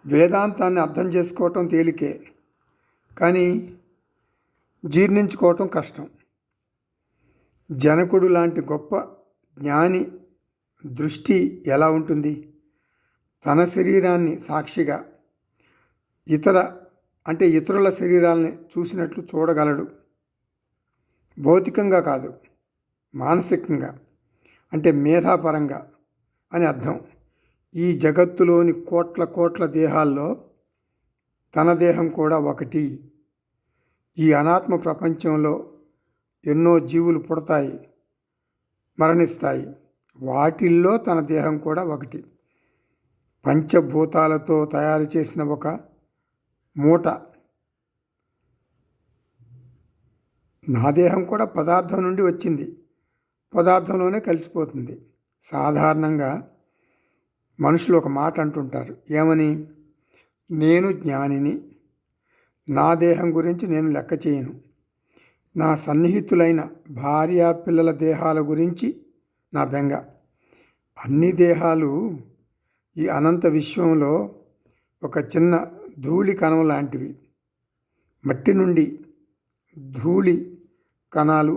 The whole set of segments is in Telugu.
వేదాంతాన్ని అర్థం చేసుకోవటం తేలికే, కానీ జీర్ణించుకోవటం కష్టం. జనకుడు లాంటి గొప్ప జ్ఞాని దృష్టి ఎలా ఉంటుంది? తన శరీరాన్ని సాక్షిగా ఇతరుల శరీరాలని చూసినట్లు చూడగలడు. భౌతికంగా కాదు, మానసికంగా, అంటే మేధాపరంగా అని అర్థం. ఈ జగత్తులోని కోట్ల దేహాల్లో తన దేహం కూడా ఒకటి. ఈ అనాత్మ ప్రపంచంలో ఎన్నో జీవులు పుడతాయి, మరణిస్తాయి. వాటిల్లో తన దేహం కూడా ఒకటి. పంచభూతాలతో తయారు చేసిన ఒక మూట. నా దేహం కూడా పదార్థం నుండి వచ్చింది, పదార్థంలోనే కలిసిపోతుంది. సాధారణంగా మనుషులు ఒక మాట అంటుంటారు, ఏమని? నేను జ్ఞానిని, నా దేహం గురించి నేను లెక్క చేయను. నా సన్నిహితులైన భార్య పిల్లల దేహాల గురించి నా బెంగ. అన్ని దేహాలు ఈ అనంత విశ్వంలో ఒక చిన్న ధూళి కణం లాంటివి. మట్టి నుండి ధూళి కణాలు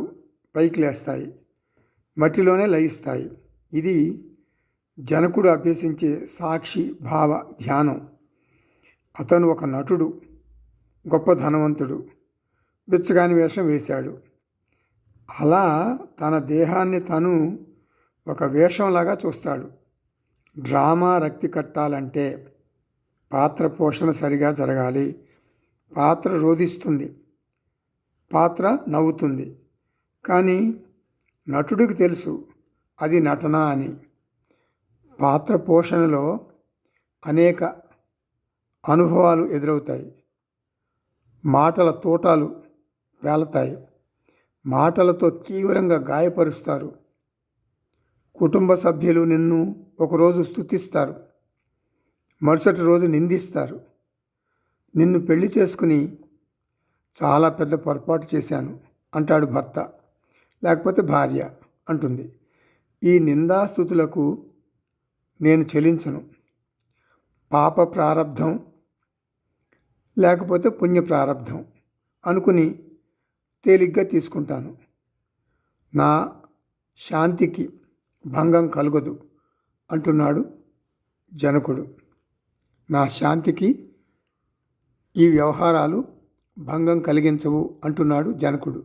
పైకి లేస్తాయి, మట్టిలోనే లయిస్తాయి. ఇది జనకుడు అభ్యసించే సాక్షి భావ ధ్యానం. అతను ఒక నటుడు, గొప్ప ధనవంతుడు, బిచ్చగాని వేషం వేశాడు. అలా తన దేహాన్ని తను ఒక వేషంలాగా చూస్తాడు. డ్రామా రక్తి కట్టాలంటే పాత్ర పోషణ సరిగా జరగాలి. పాత్ర రోదిస్తుంది, పాత్ర నవ్వుతుంది. కానీ నటుడికి తెలుసు అది నటన అని. పాత్ర పోషణలో అనేక అనుభవాలు ఎదురవుతాయి. మాటల తోటాలు పేలతాయి. మాటలతో తీవ్రంగా గాయపరుస్తారు. కుటుంబ సభ్యులు నిన్ను ఒకరోజు స్తుతిస్తారు, మరుసటి రోజు నిందిస్తారు. నిన్ను పెళ్లి చేసుకుని చాలా పెద్ద పొరపాటు చేశాను అంటాడు భర్త, లేకపోతే భార్య అంటుంది. ఈ నిందాస్తుతులకు నేను చెలించను. పాప ప్రారబ్ధం లేకపోతే పుణ్య ప్రారబ్ధం అనుకుని తేలిగ్గా తీసుకుంటాను. నా శాంతికి భంగం కలుగదు అంటున్నాడు జనకుడు. నా శాంతికి ఈ వ్యవహారాలు భంగం కలిగించవు అంటున్నాడు జనకుడు.